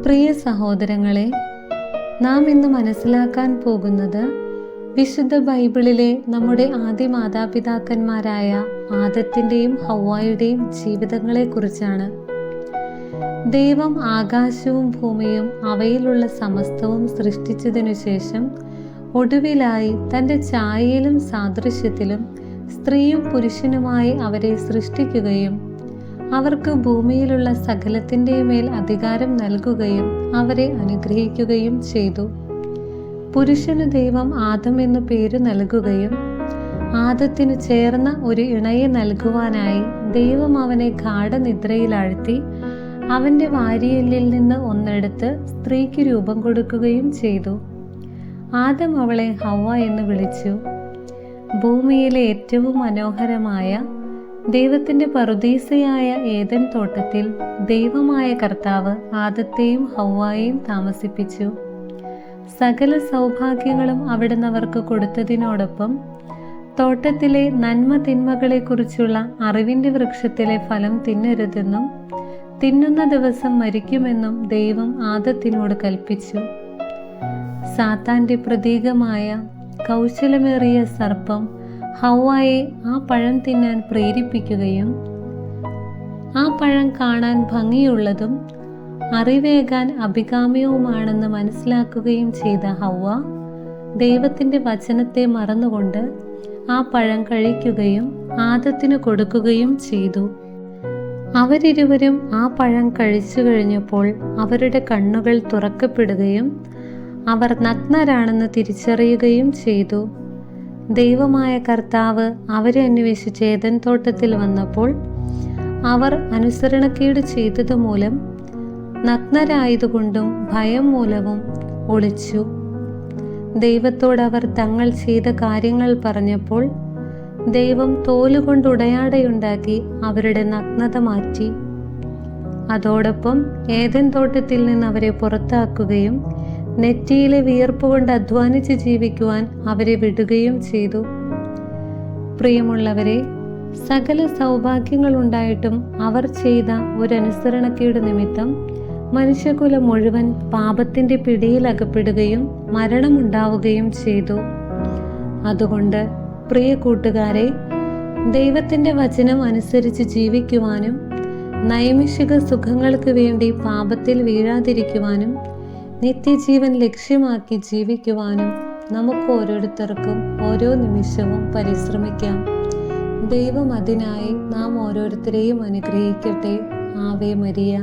പ്രിയ സഹോദരങ്ങളെ, നാം ഇന്ന് മനസ്സിലാക്കാൻ പോകുന്നത് വിശുദ്ധ ബൈബിളിലെ നമ്മുടെ ആദ്യ മാതാപിതാക്കന്മാരായ ആദത്തിൻ്റെയും ഹവ്വായുടെയും ജീവിതങ്ങളെക്കുറിച്ചാണ്. ദൈവം ആകാശവും ഭൂമിയും അവയിലുള്ള സമസ്തവും സൃഷ്ടിച്ചതിനു ശേഷം ഒടുവിലായി തൻ്റെ ഛായയിലും സാദൃശ്യത്തിലും സ്ത്രീയും പുരുഷനുമായി അവരെ സൃഷ്ടിക്കുകയും അവർക്ക് ഭൂമിയിലുള്ള സകലത്തിൻ്റെയും മേൽ അധികാരം നൽകുകയും അവരെ അനുഗ്രഹിക്കുകയും ചെയ്തു. പുരുഷന് ദൈവം ആദം എന്നു പേര് നൽകുകയും ആദത്തിനു ചേർന്ന ഒരു ഇണയെ നൽകുവാനായി ദൈവം അവനെ ഗാഢനിദ്രയിലാഴ്ത്തി അവൻ്റെ വാരിയെല്ലിൽ നിന്ന് ഒന്നെടുത്ത് സ്ത്രീക്ക് രൂപം കൊടുക്കുകയും ചെയ്തു. ആദം അവളെ ഹവ്വ എന്ന് വിളിച്ചു. ഭൂമിയിലെ ഏറ്റവും മനോഹരമായ ദൈവത്തിൻ്റെ പറുദീസയായ ഏദൻ തോട്ടത്തിൽ ദൈവമായ കർത്താവ് ആദത്തെയും ഹവ്വായെയും താമസിപ്പിച്ചു. സകല സൗഭാഗ്യങ്ങളും അവിടുന്ന് അവർക്ക് കൊടുത്തതിനോടൊപ്പം തോട്ടത്തിലെ നന്മ തിന്മകളെക്കുറിച്ചുള്ള അറിവിൻ്റെ വൃക്ഷത്തിലെ ഫലം തിന്നരുതെന്നും തിന്നുന്ന ദിവസം മരിക്കുമെന്നും ദൈവം ആദത്തിനോട് കൽപ്പിച്ചു. സാത്താൻ്റെ പ്രതീകമായ കൗശലമേറിയ സർപ്പം ഹവ്വായെ ആ പഴം തിന്നാൻ പ്രേരിപ്പിക്കുകയും ആ പഴം കാണാൻ ഭംഗിയുള്ളതും അറിവേകാൻ അഭികാമ്യവുമാണെന്ന് മനസ്സിലാക്കുകയും ചെയ്ത ഹവ്വ ദൈവത്തിൻ്റെ വചനത്തെ മറന്നുകൊണ്ട് ആ പഴം കഴിക്കുകയും ആദത്തിന് കൊടുക്കുകയും ചെയ്തു. അവരിരുവരും ആ പഴം കഴിച്ചു കഴിഞ്ഞപ്പോൾ അവരുടെ കണ്ണുകൾ തുറക്കപ്പെടുകയും അവർ നഗ്നരാണെന്ന് തിരിച്ചറിയുകയും ചെയ്തു. ദൈവമായ കർത്താവ് അവരെ അന്വേഷിച്ച് ഏദൻ തോട്ടത്തിൽ വന്നപ്പോൾ അവർ അനുസരണക്കേട് ചെയ്തതുമൂലം നഗ്നരായതുകൊണ്ടും ഭയം മൂലവും ഒളിച്ചു. ദൈവത്തോട് അവർ തങ്ങൾ ചെയ്ത കാര്യങ്ങൾ പറഞ്ഞപ്പോൾ ദൈവം തോലുകൊണ്ട് ഉടയാടയുണ്ടാക്കി അവരുടെ നഗ്നത മാറ്റി. അതോടൊപ്പം ഏദൻ തോട്ടത്തിൽ നിന്ന് അവരെ പുറത്താക്കുകയും നെറ്റിയിലെ വിയർപ്പ് കൊണ്ട് അധ്വാനിച്ച് ജീവിക്കുവാൻ അവരെ വിടുകയും ചെയ്തു. പ്രിയമുള്ളവരെ, സകല സൗഭാഗ്യങ്ങളുണ്ടായിട്ടും അവർ ചെയ്ത ഒരനുസരണക്കേട് നിമിത്തം മനുഷ്യകുലം മുഴുവൻ പാപത്തിൻ്റെ പിടിയിൽ അകപ്പെടുകയും മരണമുണ്ടാവുകയും ചെയ്തു. അതുകൊണ്ട് പ്രിയ കൂട്ടുകാരെ, ദൈവത്തിൻ്റെ വചനം അനുസരിച്ച് ജീവിക്കുവാനും നൈമിഷിക സുഖങ്ങൾക്ക് വേണ്ടി പാപത്തിൽ വീഴാതിരിക്കുവാനും നിത്യജീവൻ ലക്ഷ്യമാക്കി ജീവിക്കുവാനും നമുക്ക് ഓരോരുത്തർക്കും ഓരോ നിമിഷവും പരിശ്രമിക്കാം. ദൈവം അതിനായി നാം ഓരോരുത്തരെയും അനുഗ്രഹിക്കട്ടെ. Ave Maria.